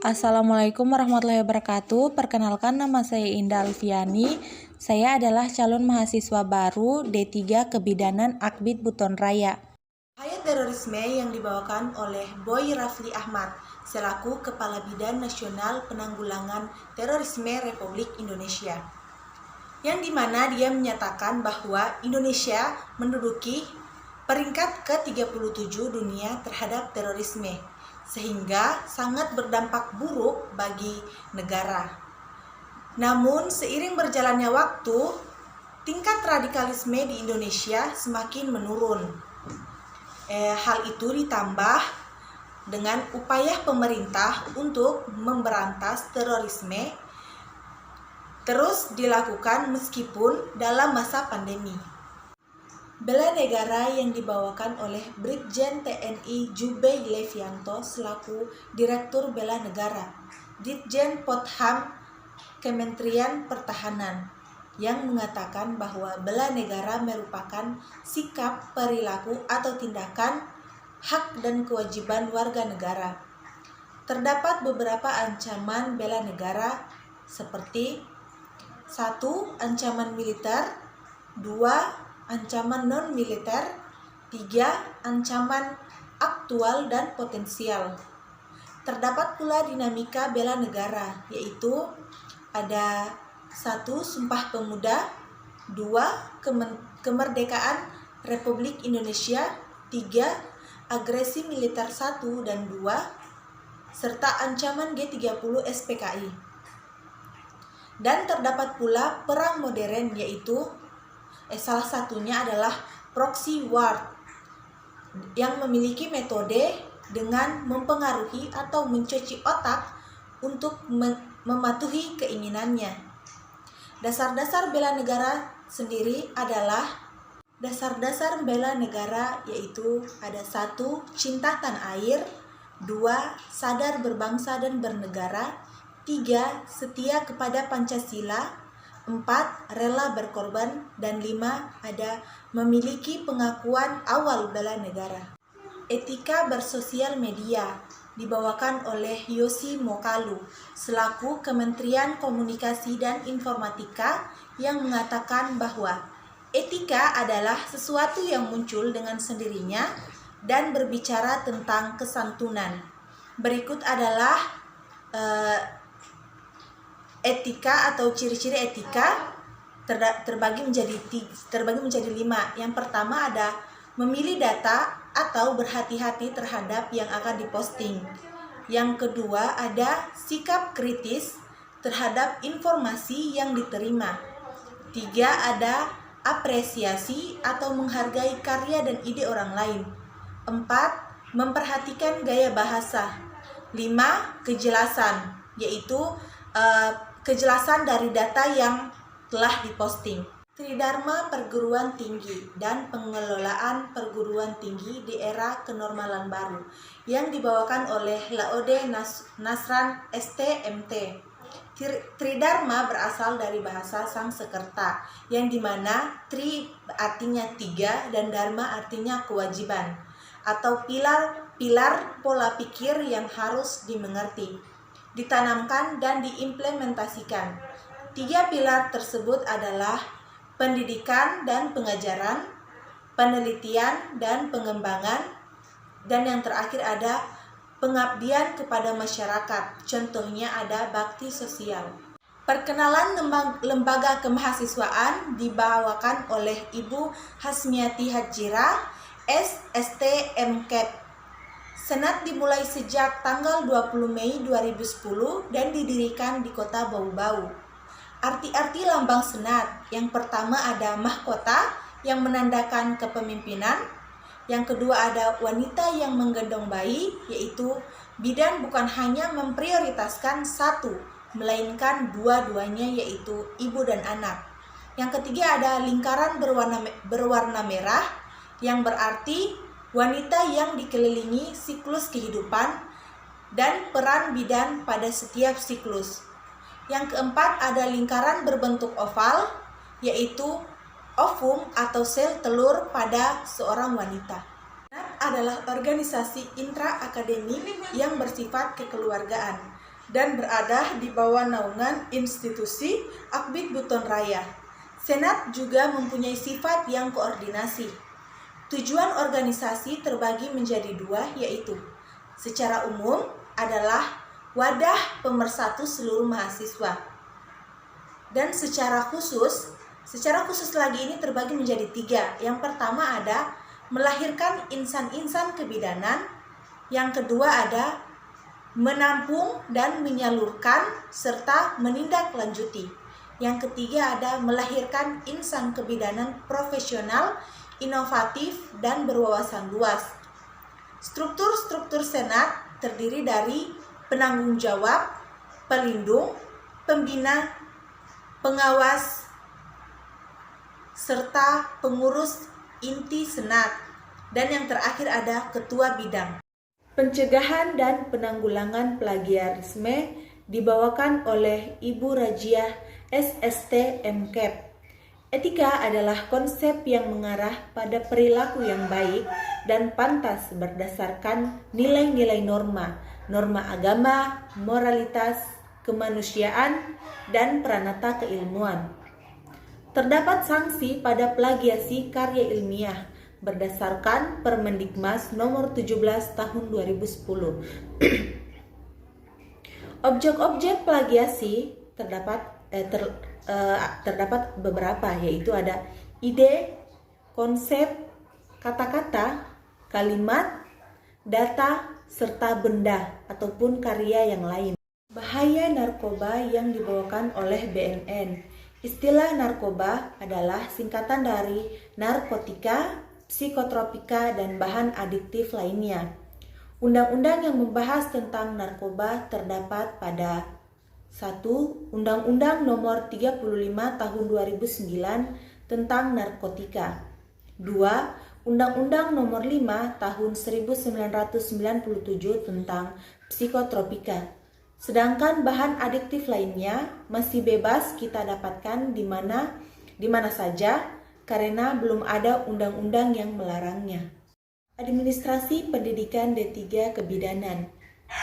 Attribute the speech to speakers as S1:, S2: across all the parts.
S1: Assalamualaikum warahmatullahi wabarakatuh. Perkenalkan, nama saya Indah Alfiani. Saya adalah calon mahasiswa baru D3 Kebidanan Akbid Buton Raya.
S2: Bahaya terorisme yang dibawakan oleh Boy Rafli Ahmad selaku Kepala Bidan Nasional Penanggulangan Terorisme Republik Indonesia. Yang dimana dia menyatakan bahwa Indonesia menduduki peringkat ke-37 dunia terhadap terorisme, sehingga sangat berdampak buruk bagi negara. Namun seiring berjalannya waktu, tingkat radikalisme di Indonesia semakin menurun. Hal itu ditambah dengan upaya pemerintah untuk memberantas terorisme terus dilakukan meskipun dalam masa pandemi. Bela negara yang dibawakan oleh Brigjen TNI Jubei Levianto selaku Direktur Bela Negara, Ditjen Potham Kementerian Pertahanan, yang mengatakan bahwa bela negara merupakan sikap, perilaku, atau tindakan hak dan kewajiban warga negara. Terdapat beberapa ancaman bela negara seperti 1. Ancaman militer, 2. Ancaman non-militer, 3. Ancaman aktual dan potensial. Terdapat pula dinamika bela negara, yaitu ada 1. Sumpah Pemuda, 2. Kemerdekaan Republik Indonesia, 3. Agresi militer 1 dan 2, serta ancaman G30 SPKI. Dan terdapat pula perang modern, yaitu salah satunya adalah proxy war yang memiliki metode dengan mempengaruhi atau mencuci otak untuk mematuhi keinginannya. Dasar-dasar bela negara sendiri adalah dasar-dasar bela negara, yaitu ada 1. Cinta tanah air, 2. Sadar berbangsa dan bernegara, 3. Setia kepada Pancasila, 4. Rela berkorban, dan 5. Ada memiliki pengakuan awal bela negara. Etika bersosial media dibawakan oleh Yosi Mokalu selaku Kementerian Komunikasi dan Informatika, yang mengatakan bahwa etika adalah sesuatu yang muncul dengan sendirinya dan berbicara tentang kesantunan. Berikut adalah etika atau ciri-ciri etika terbagi menjadi 5. Yang pertama ada memilih data atau berhati-hati terhadap yang akan diposting. Yang kedua ada sikap kritis terhadap informasi yang diterima. 3. Ada apresiasi atau menghargai karya dan ide orang lain. 4. Memperhatikan gaya bahasa. 5. Kejelasan, yaitu kejelasan dari data yang telah diposting. Tridharma Perguruan Tinggi dan Pengelolaan Perguruan Tinggi di Era Kenormalan Baru yang dibawakan oleh Laode Nasran STMT. Tridharma berasal dari bahasa Sangsekerta, yang dimana tri artinya 3 dan dharma artinya kewajiban atau pilar pola pikir yang harus dimengerti, ditanamkan dan diimplementasikan. 3 pilar tersebut adalah pendidikan dan pengajaran, penelitian dan pengembangan, dan yang terakhir ada pengabdian kepada masyarakat. Contohnya ada bakti sosial. Perkenalan lembaga kemahasiswaan dibawakan oleh Ibu Hasmiati Hajira, SST MKEP. Senat dimulai sejak tanggal 20 Mei 2010 dan didirikan di kota Bau-Bau. Arti-arti lambang senat, yang pertama ada mahkota yang menandakan kepemimpinan. Yang kedua ada wanita yang menggendong bayi, yaitu bidan bukan hanya memprioritaskan satu, melainkan dua-duanya, yaitu ibu dan anak. Yang ketiga ada lingkaran berwarna merah, yang berarti wanita yang dikelilingi siklus kehidupan dan peran bidan pada setiap siklus. Yang keempat ada lingkaran berbentuk oval, yaitu ovum atau sel telur pada seorang wanita. Senat adalah organisasi intra-akademik yang bersifat kekeluargaan. dan berada di bawah naungan institusi Akbid Buton Raya. Senat juga mempunyai sifat yang koordinasi. Tujuan organisasi terbagi menjadi dua, yaitu secara umum adalah wadah pemersatu seluruh mahasiswa. Dan secara khusus lagi ini terbagi menjadi tiga. Yang pertama ada melahirkan insan-insan kebidanan. Yang kedua ada menampung dan menyalurkan serta menindaklanjuti. Yang ketiga ada melahirkan insan kebidanan profesional, inovatif, dan berwawasan luas. Struktur Senat terdiri dari penanggung jawab, pelindung, pembina, pengawas, serta pengurus inti Senat. Dan yang terakhir ada ketua bidang. Pencegahan dan penanggulangan plagiarisme dibawakan oleh Ibu Rajiah SST MKEP. Etika adalah konsep yang mengarah pada perilaku yang baik dan pantas berdasarkan nilai-nilai norma agama, moralitas, kemanusiaan, dan pranata keilmuan. Terdapat sanksi pada plagiasi karya ilmiah berdasarkan Permendikmas nomor 17 tahun 2010. Objek-objek plagiasi terdapat beberapa, yaitu ada ide, konsep, kata-kata, kalimat, data, serta benda ataupun karya yang lain. Bahaya narkoba yang dibawakan oleh BNN. Istilah narkoba adalah singkatan dari narkotika, psikotropika, dan bahan adiktif lainnya. Undang-undang yang membahas tentang narkoba terdapat pada 1. Undang-Undang Nomor 35 Tahun 2009 tentang narkotika. 2. Undang-Undang Nomor 5 Tahun 1997 tentang psikotropika. Sedangkan bahan adiktif lainnya masih bebas kita dapatkan di mana saja, karena belum ada undang-undang yang melarangnya. Administrasi Pendidikan D3 Kebidanan.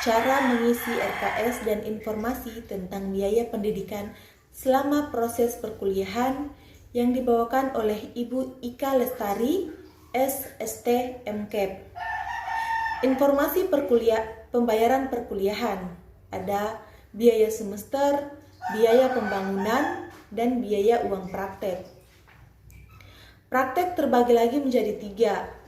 S2: Cara mengisi RKS dan informasi tentang biaya pendidikan selama proses perkuliahan yang dibawakan oleh Ibu Ika Lestari, SST MKEP. Informasi pembayaran perkuliahan. Ada biaya semester, biaya pembangunan, dan biaya uang praktek. Praktek terbagi lagi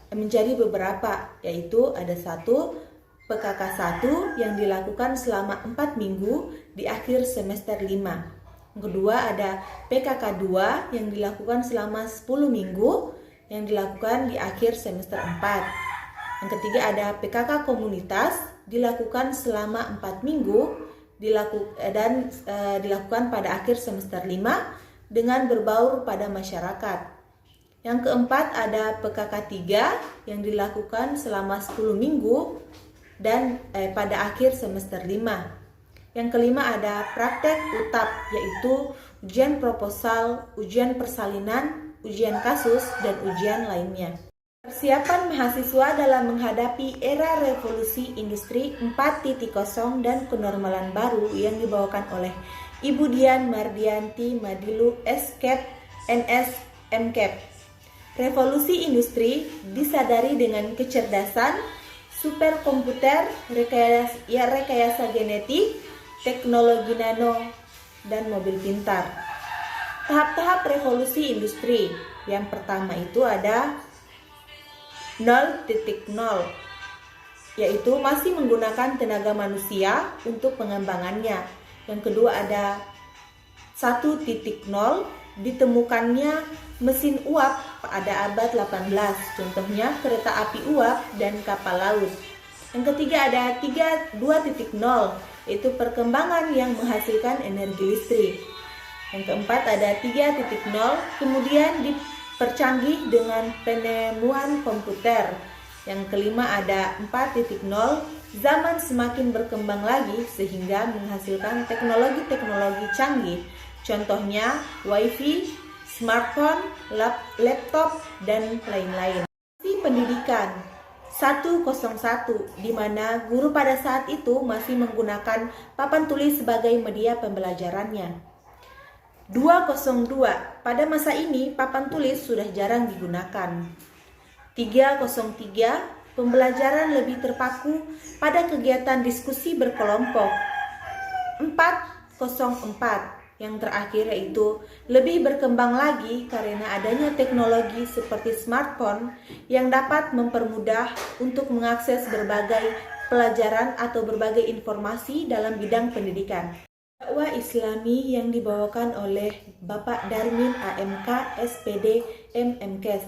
S2: menjadi beberapa, yaitu ada 1. PKK 1 yang dilakukan selama 4 minggu di akhir semester 5. Yang kedua ada PKK 2 yang dilakukan selama 10 minggu yang dilakukan di akhir semester 4. Yang ketiga ada PKK komunitas dilakukan selama 4 minggu dilakukan pada akhir semester 5 dengan berbaur pada masyarakat. Yang keempat ada PKK 3 yang dilakukan selama 10 minggu dan pada akhir semester 5. Yang kelima ada praktek UTAP, yaitu ujian proposal, ujian persalinan, ujian kasus, dan ujian lainnya. Persiapan mahasiswa dalam menghadapi era revolusi industri 4.0 dan kenormalan baru yang dibawakan oleh Ibu Dian Mardianti Madilu SKEP NS MKEP. Revolusi industri disadari dengan kecerdasan, superkomputer, rekayasa genetik, teknologi nano, dan mobil pintar. Tahap-tahap revolusi industri. Yang pertama itu ada 0.0, yaitu masih menggunakan tenaga manusia untuk pengembangannya. Yang kedua ada 1.0, ditemukannya mesin uap pada abad 18, contohnya kereta api uap dan kapal laut. Yang ketiga ada 2.0, yaitu perkembangan yang menghasilkan energi listrik. Yang keempat ada 3.0, kemudian dipercanggih dengan penemuan komputer. Yang kelima ada 4.0, zaman semakin berkembang lagi sehingga menghasilkan teknologi-teknologi canggih. Contohnya wifi, smartphone, laptop, dan lain-lain. Pendidikan. 101, di mana guru pada saat itu masih menggunakan papan tulis sebagai media pembelajarannya. 202, pada masa ini papan tulis sudah jarang digunakan. 303, pembelajaran lebih terpaku pada kegiatan diskusi berkelompok. 404, yang terakhir yaitu lebih berkembang lagi karena adanya teknologi seperti smartphone yang dapat mempermudah untuk mengakses berbagai pelajaran atau berbagai informasi dalam bidang pendidikan. Dakwah Islami yang dibawakan oleh Bapak Darmin AMK SPD MMKes,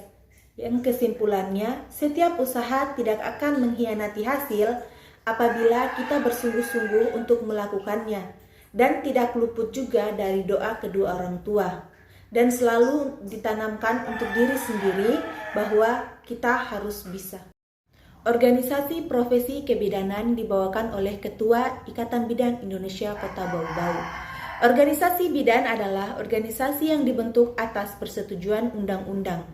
S2: yang kesimpulannya setiap usaha tidak akan mengkhianati hasil apabila kita bersungguh-sungguh untuk melakukannya, dan tidak luput juga dari doa kedua orang tua, dan selalu ditanamkan untuk diri sendiri bahwa kita harus bisa. Organisasi profesi kebidanan dibawakan oleh Ketua Ikatan Bidan Indonesia Kota Bau-Bau. Organisasi bidan adalah organisasi yang dibentuk atas persetujuan undang-undang.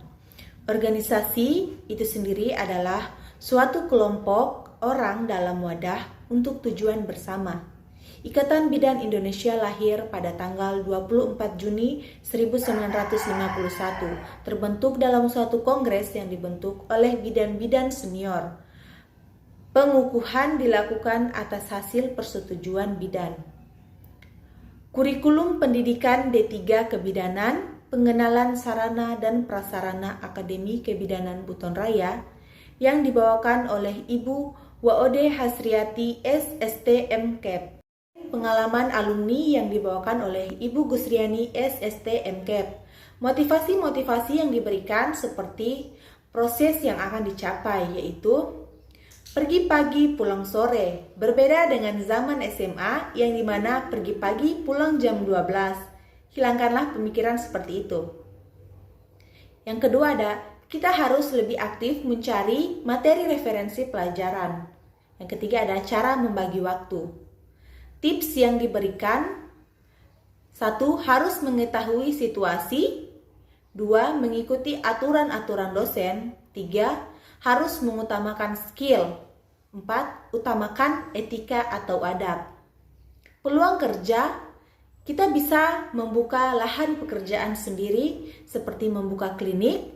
S2: Organisasi itu sendiri adalah suatu kelompok orang dalam wadah untuk tujuan bersama. Ikatan Bidan Indonesia lahir pada tanggal 24 Juni 1951, terbentuk dalam suatu kongres yang dibentuk oleh bidan-bidan senior. Pengukuhan dilakukan atas hasil persetujuan bidan. Kurikulum Pendidikan D3 Kebidanan, pengenalan sarana dan prasarana Akademi Kebidanan Buton Raya, yang dibawakan oleh Ibu Waode Hasriati SST MKEP. Pengalaman alumni yang dibawakan oleh Ibu Gusriani SST MKEP. Motivasi-motivasi yang diberikan seperti proses yang akan dicapai, yaitu pergi pagi pulang sore, berbeda dengan zaman SMA yang dimana pergi pagi pulang jam 12. Hilangkanlah pemikiran seperti itu. Yang kedua ada, kita harus lebih aktif mencari materi referensi pelajaran. Yang ketiga ada cara membagi waktu. Tips yang diberikan: 1. Harus mengetahui situasi. 2. Mengikuti aturan-aturan dosen. 3. Harus mengutamakan skill. 4. Utamakan etika atau adab. Peluang kerja: kita bisa membuka lahan pekerjaan sendiri seperti membuka klinik,